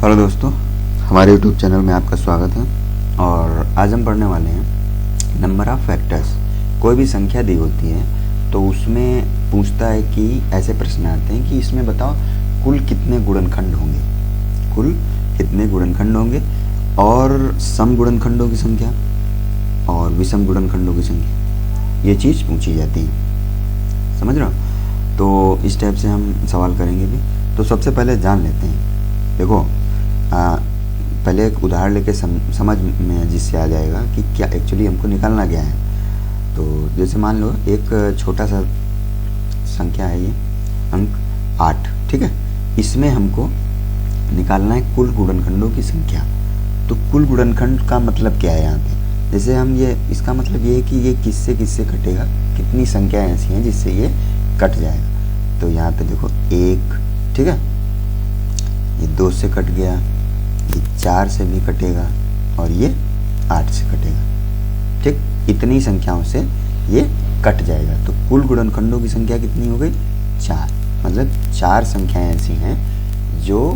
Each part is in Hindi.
हेलो दोस्तों, हमारे YouTube चैनल में आपका स्वागत है। और आज हम पढ़ने वाले हैं नंबर ऑफ फैक्टर्स। कोई भी संख्या दी होती है तो उसमें पूछता है कि ऐसे प्रश्न आते हैं कि इसमें बताओ कुल कितने गुणनखंड होंगे, कुल कितने गुणनखंड होंगे, और सम गुणनखंडों की संख्या और विषम गुणनखंडों की संख्या, ये चीज़ पूछी जाती है। समझ रहे हो? तो इस टाइप से हम सवाल करेंगे भी। तो सबसे पहले जान लेते हैं। देखो, पहले एक उदाहरण लेके समझ में जिससे आ जाएगा कि क्या एक्चुअली हमको निकालना क्या है। तो जैसे मान लो एक छोटा सा संख्या है, ये अंक 8, ठीक है। इसमें हमको निकालना है कुल गुणनखंडों की संख्या। तो कुल गुणनखंड का मतलब क्या है यहाँ पे? जैसे हम ये, इसका मतलब ये है कि ये किससे किससे कटेगा, कितनी संख्याएं ऐसी हैं जिससे ये कट जाएगा। तो यहाँ पे देखो 1, ठीक है, ये 2 से कट गया, ये 4 से भी कटेगा और ये 8 से कटेगा, ठीक। इतनी संख्याओं से ये कट जाएगा। तो कुल गुणनखंडों की संख्या कितनी हो गई? 4। मतलब 4 संख्याएं ऐसी हैं जो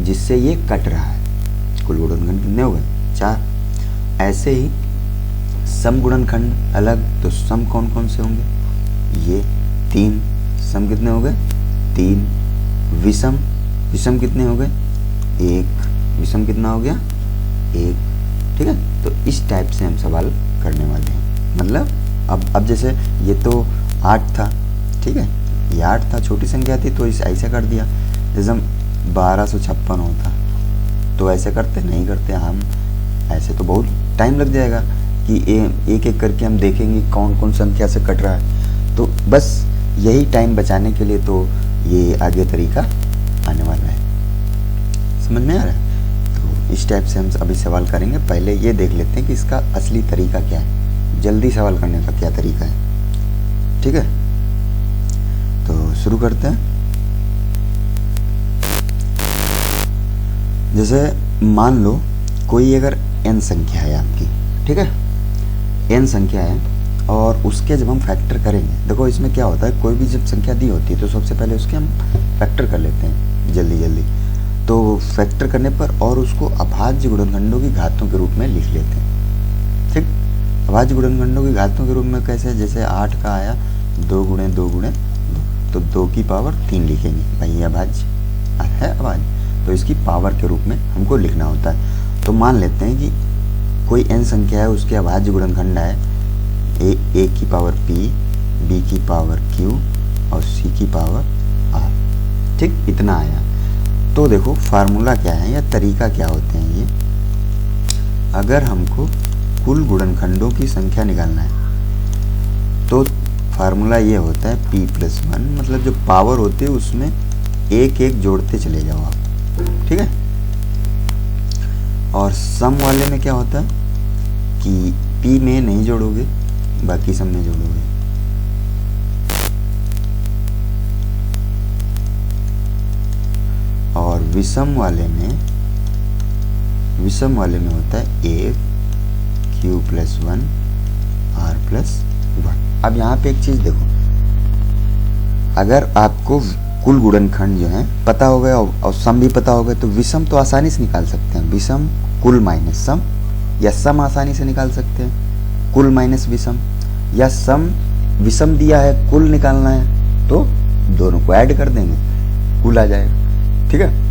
जिससे ये कट रहा है। कुल गुणनखंड कितने हो गए? 4। ऐसे ही सम गुणनखंड अलग। तो सम कौन कौन से होंगे? ये 3 सम कितने हो गए? 3। विषम कितने हो गए? 1। विषम कितना हो गया? 1, ठीक है। तो इस टाइप से हम सवाल करने वाले हैं। मतलब अब जैसे ये तो 8 था, ठीक है, ये 8 था, छोटी संख्या थी तो इस ऐसे कर दिया। जैसे हम 1256 होता तो ऐसे करते नहीं करते हम, ऐसे तो बहुत टाइम लग जाएगा कि एक एक करके हम देखेंगे कौन कौन संख्या से कट रहा है। तो बस यही टाइम बचाने के लिए तो ये आगे तरीका आने वाला है। समझ में आ रहा है? तो इस टाइप से हम अभी सवाल करेंगे। पहले ये देख लेते हैं कि इसका असली तरीका क्या है, जल्दी सवाल करने का क्या तरीका है, ठीक है। तो शुरू करते हैं। जैसे मान लो कोई अगर n संख्या है आपकी, ठीक है, n संख्या है और उसके जब हम फैक्टर करेंगे, देखो इसमें क्या होता है, कोई भी जब संख्या दी होती है तो सबसे पहले उसके हम फैक्टर कर लेते हैं जल्दी। तो फैक्टर करने पर और उसको अभाज्य गुणनखंडों की घातों के रूप में लिख लेते हैं, ठीक। अभाज्य गुणनखंडों की घातों के रूप में कैसे? जैसे 8 का आया 2 गुणे 2 गुणे 2, तो 2 की पावर 3 लिखेंगे, भाई ये अभाज्य है, अभाज्य, तो इसकी पावर के रूप में हमको लिखना होता है। तो मान लेते हैं कि कोई n संख्या है, उसके अभाज्य गुणनखंड है a की पावर p, b की पावर q और c की पावर r, ठीक। इतना आया। तो देखो फार्मूला क्या है या तरीका क्या होते हैं ये। अगर हमको कुल गुणनखंडों की संख्या निकालना है तो फार्मूला ये होता है p+1, मतलब जो पावर होती है उसमें एक एक जोड़ते चले जाओ आप, ठीक है। और सम वाले में क्या होता है कि p में नहीं जोड़ोगे, बाकी सम में जोड़ोगे। और विषम वाले में होता है 1 q+1 r+1। अब यहाँ पे एक चीज देखो, अगर आपको कुल गुणनखंड जो है पता हो गया और सम भी पता हो गया तो विषम तो आसानी से निकाल सकते हैं। विषम कुल माइनस सम, या सम आसानी से निकाल सकते हैं कुल माइनस विषम, या सम विषम दिया है कुल निकालना है तो दोनों को ऐड कर देंगे, कुल आ जाएगा, ठीक है।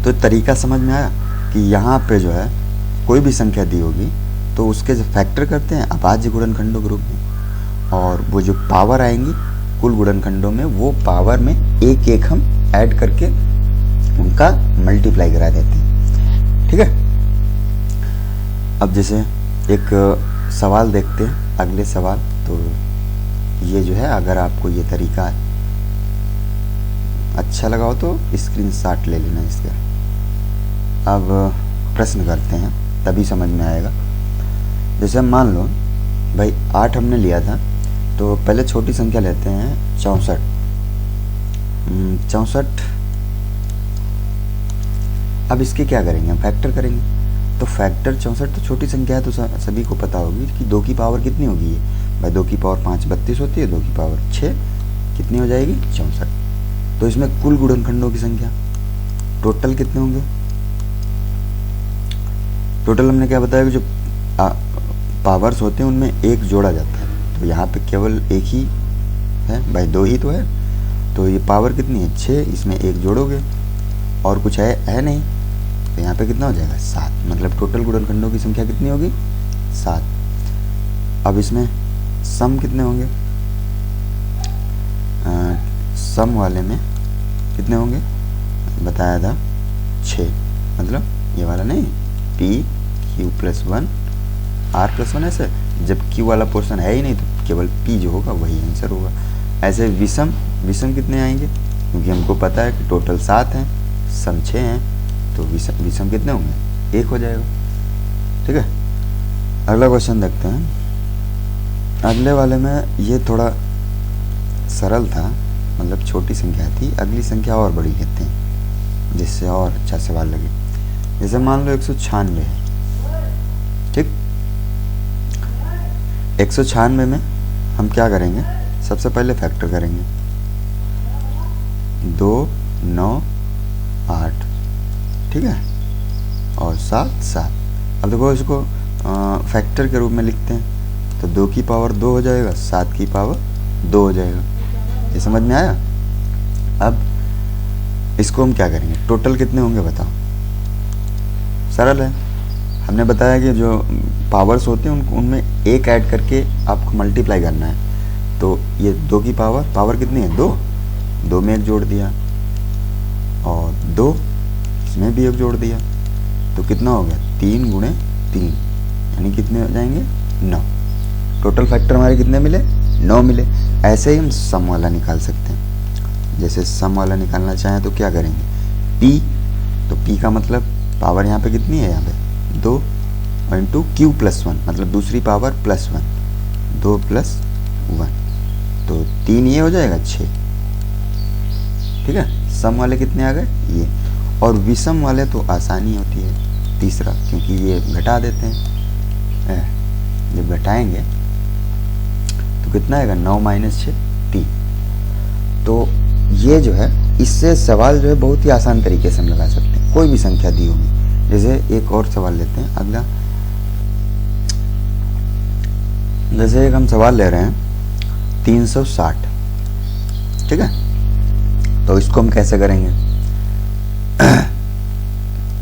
तो तरीका समझ में आया कि यहाँ पे जो है कोई भी संख्या दी होगी तो उसके जो फैक्टर करते हैं अभाज्य गुणनखंडों के रूप में, और वो जो पावर आएंगी कुल गुणनखंडों में, वो पावर में एक एक हम ऐड करके उनका मल्टीप्लाई करा देते हैं, ठीक है। अब जैसे एक सवाल देखते हैं, अगले सवाल। तो ये जो है, अगर आपको ये तरीका अच्छा लगा हो तो स्क्रीनशॉट ले लेना इसका। अब प्रश्न करते हैं, तभी समझ में आएगा। जैसे मान लो भाई 8 हमने लिया था, तो पहले छोटी संख्या लेते हैं 64। 64। अब इसके क्या करेंगे? हम फैक्टर करेंगे। तो फैक्टर 64 तो छोटी संख्या है तो सभी को पता होगी कि 2 की पावर कितनी होगी ये, भाई 2 की पावर 5 32 होती है, 2 की पावर 6 कितनी हो जाएगी? 64। तो इसमें कुल गुणनखंडों की संख्या टोटल कितने होंगे? टोटल हमने क्या बताया कि जो पावर्स होते हैं उनमें एक जोड़ा जाता है, तो यहाँ पे केवल एक ही है भाई, 2 ही तो है, तो ये पावर कितनी है 6, इसमें एक जोड़ोगे और कुछ है नहीं, तो यहाँ पे कितना हो जाएगा 7, मतलब टोटल गुणनखंडों की संख्या कितनी होगी 7। अब इसमें सम कितने होंगे, सम वाले में कितने होंगे बताया था 6, मतलब ये वाला नहीं, PQ+1 R+1 ऐसे, जब Q वाला पोर्शन है ही नहीं तो केवल P जो होगा वही आंसर होगा। ऐसे विषम कितने आएंगे, क्योंकि हमको पता है कि टोटल 7 हैं, सम 6 हैं, तो विषम कितने होंगे 1 हो जाएगा। ठीक है, अगला क्वेश्चन देखते हैं। अगले वाले में ये थोड़ा सरल था, मतलब छोटी संख्या थी, अगली संख्या और बड़ी लेते हैं जिससे और अच्छा सवाल लगे। जैसे मान लो 196 है, ठीक, 196 में हम क्या करेंगे, सबसे पहले फैक्टर करेंगे 2, 9, 8, ठीक है, और 7, 7। अब देखो इसको फैक्टर के रूप में लिखते हैं, तो 2 की पावर 2 हो जाएगा, 7 की पावर 2 हो जाएगा। ये समझ में आया। अब इसको हम क्या करेंगे, टोटल कितने होंगे बताओ, सरल है, हमने बताया कि जो पावर्स होते हैं उनमें एक ऐड करके आपको मल्टीप्लाई करना है, तो ये 2 की पावर कितनी है 2 में एक जोड़ दिया, और 2 इसमें भी एक जोड़ दिया, तो कितना हो गया 3 × 3, यानी कितने हो जाएंगे 9। टोटल फैक्टर हमारे कितने मिले 9 मिले। ऐसे ही हम सम वाला निकाल सकते हैं। जैसे सम वाला निकालना चाहें तो क्या करेंगे, P, तो P का मतलब पावर यहाँ पे कितनी है, यहाँ पे 2 और इंटू Q+1, मतलब दूसरी पावर +1, 2 + 1, तो 3 ये हो जाएगा 6। ठीक है, सम वाले कितने आ गए ये, और विषम वाले तो आसानी होती है तीसरा, क्योंकि ये घटा देते हैं, जब घटाएंगे तो कितना आएगा 9 - 6 3। तो ये जो है, इससे सवाल जो है बहुत ही आसान तरीके से हम लगा सकते हैं, कोई भी संख्या दी होगी। जैसे एक और सवाल लेते हैं अगला, जैसे एक हम सवाल ले रहे हैं 360, ठीक है, तो इसको हम कैसे करेंगे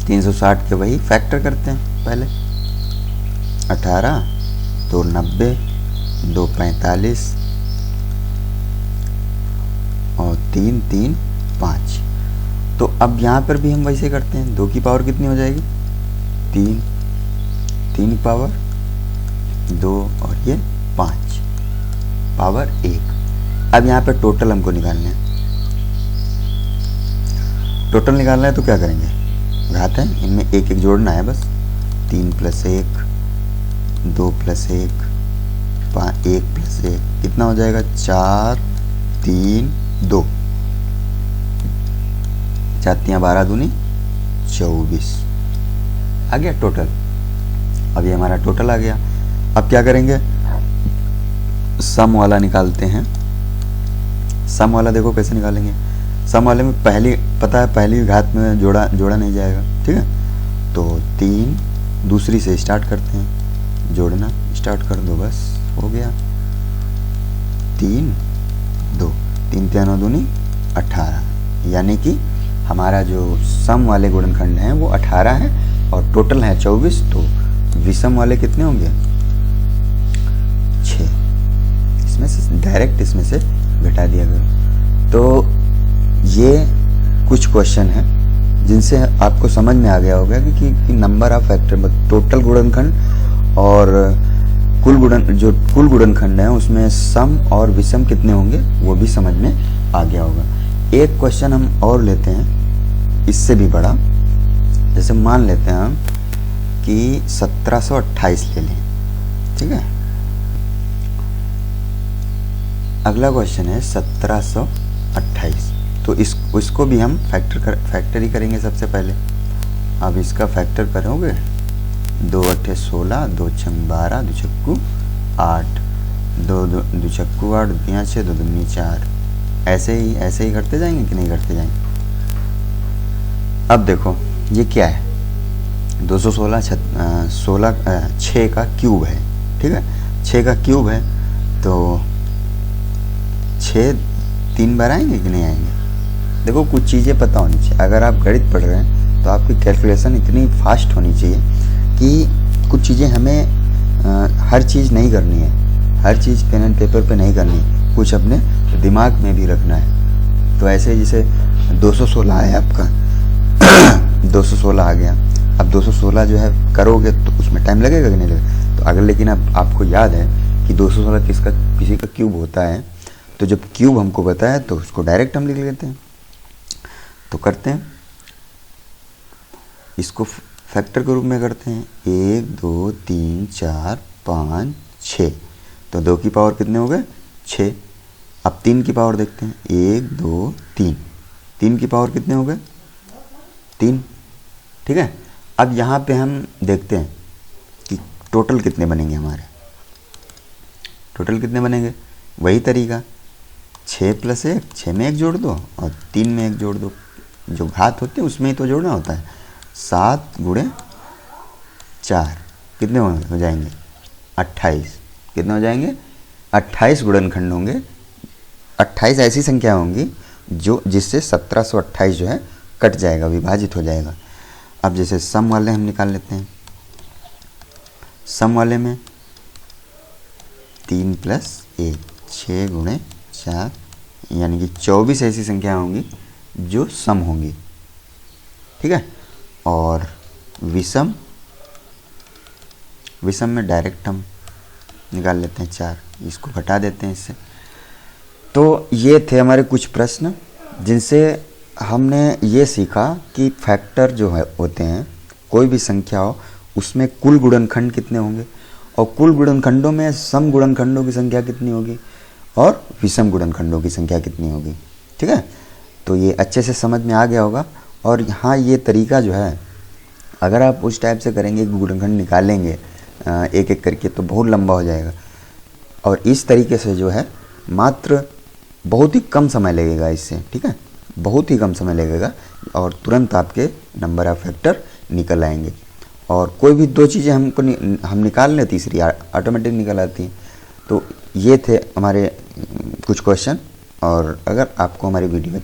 360 के वही फैक्टर करते हैं पहले, 18, 2 90, 2 45 और 3 3 5। तो अब यहाँ पर भी हम वैसे करते हैं, 2 की पावर कितनी हो जाएगी 3, 3 की पावर 2 और ये 5, पावर 1। अब यहाँ पर टोटल हमको निकालना है, टोटल निकालना है तो क्या करेंगे, घात है, इनमें एक एक जोड़ना है बस, 3 + 1, 2 + 1, 1 + 1, कितना हो जाएगा 4 3 2, 4 × 12 दूनी 24 आ गया टोटल। अब ये हमारा टोटल आ गया। अब क्या करेंगे, सम वाला निकालते हैं। सम वाला देखो कैसे निकालेंगे, सम वाले में पहली पता है, पहली घात में जोड़ा नहीं जाएगा, ठीक है, तो 3 दूसरी से स्टार्ट करते हैं, जोड़ना स्टार्ट कर दो, बस हो गया 3 2, 3 × 9 दूनी 18, यानी कि हमारा जो सम वाले गुणनखंड हैं वो 18 हैं और टोटल है 24, तो विषम वाले कितने होंगे 6। इसमें से डायरेक्ट इसमें से घटा दिया गया। तो ये कुछ क्वेश्चन हैं जिनसे आपको समझ में आ गया होगा कि नंबर ऑफ फैक्टर, टोटल गुणनखंड और कुल गुणनखंड है उसमें सम और विषम कितने होंगे वो भी समझ में आ गया होगा। एक क्वेश्चन हम और लेते हैं इससे भी बड़ा, जैसे मान लेते हैं हम कि 1728 ले लें, ठीक है। अगला क्वेश्चन है 1728, तो इसको भी हम फैक्टर ही करेंगे सबसे पहले। अब इसका फैक्टर करोगे, 2 8 16, 2 6 12, 2 छक्कू 8, 2 छक्कू 8, 2 5 6, 2 दूनी 4, ऐसे ही करते जाएंगे कि नहीं करते जाएंगे। अब देखो ये क्या है, 216 6 का क्यूब है, ठीक है, 6 का क्यूब है तो 6 3 बार आएंगे कि नहीं आएंगे। देखो कुछ चीज़ें पता होनी चाहिए, अगर आप गणित पढ़ रहे हैं तो आपकी कैलकुलेशन इतनी फास्ट होनी चाहिए कि कुछ चीज़ें हमें हर चीज़ नहीं करनी है, हर चीज़ पेन एंड पेपर पे नहीं करनी है, कुछ अपने दिमाग में भी रखना है। तो ऐसे जैसे 216 है आपका 216 आ गया, अब 216 जो है करोगे तो उसमें टाइम लगेगा कि नहीं लगेगा। तो अगर लेकिन अब आपको याद है कि 216 किसी का क्यूब होता है, तो जब क्यूब हमको बताया तो उसको डायरेक्ट हम लिख लेते हैं। तो करते हैं, इसको फैक्टर के रूप में करते हैं, 1 2 3 4 5 6, तो 2 की पावर कितने हो गए 6। अब 3 की पावर देखते हैं, 1 2 3, 3 की पावर कितने हो गए 3, ठीक है। अब यहाँ पे हम देखते हैं कि टोटल कितने बनेंगे हमारे, टोटल कितने बनेंगे, वही तरीका 6 + 1, 6 में 1 जोड़ दो और 3 में 1 जोड़ दो, जो घात होते हैं उसमें ही तो जोड़ना होता है। 7 × 4 कितने हो जाएंगे 28, कितने हो जाएंगे 28 गुणनखंड होंगे। 28 ऐसी संख्या होंगी जो जिससे 1728 जो है कट जाएगा, विभाजित हो जाएगा। अब जैसे सम वाले हम निकाल लेते हैं, सम वाले में 3 + 1 6 × 4 यानी कि 24 ऐसी संख्या होंगी जो सम होंगी, ठीक है। और विषम में डायरेक्ट हम निकाल लेते हैं 4, इसको घटा देते हैं इससे। तो ये थे हमारे कुछ प्रश्न जिनसे हमने ये सीखा कि फैक्टर जो है होते हैं, कोई भी संख्या हो उसमें कुल गुणनखंड कितने होंगे और कुल गुणनखंडों में सम गुणनखंडों की संख्या कितनी होगी और विषम गुणनखंडों की संख्या कितनी होगी, ठीक है। तो ये अच्छे से समझ में आ गया होगा। और यहाँ ये तरीका जो है, अगर आप उस टाइप से करेंगे कि गुणनखंड निकालेंगे एक एक करके तो बहुत लंबा हो जाएगा, और इस तरीके से जो है मात्र बहुत ही कम समय लगेगा इससे, ठीक है, बहुत ही कम समय लगेगा और तुरंत आपके नंबर ऑफ फैक्टर निकल आएंगे। और कोई भी 2 चीज़ें हम निकाल लें, तीसरी ऑटोमेटिक निकल आती हैं। तो ये थे हमारे कुछ क्वेश्चन, और अगर आपको हमारी वीडियो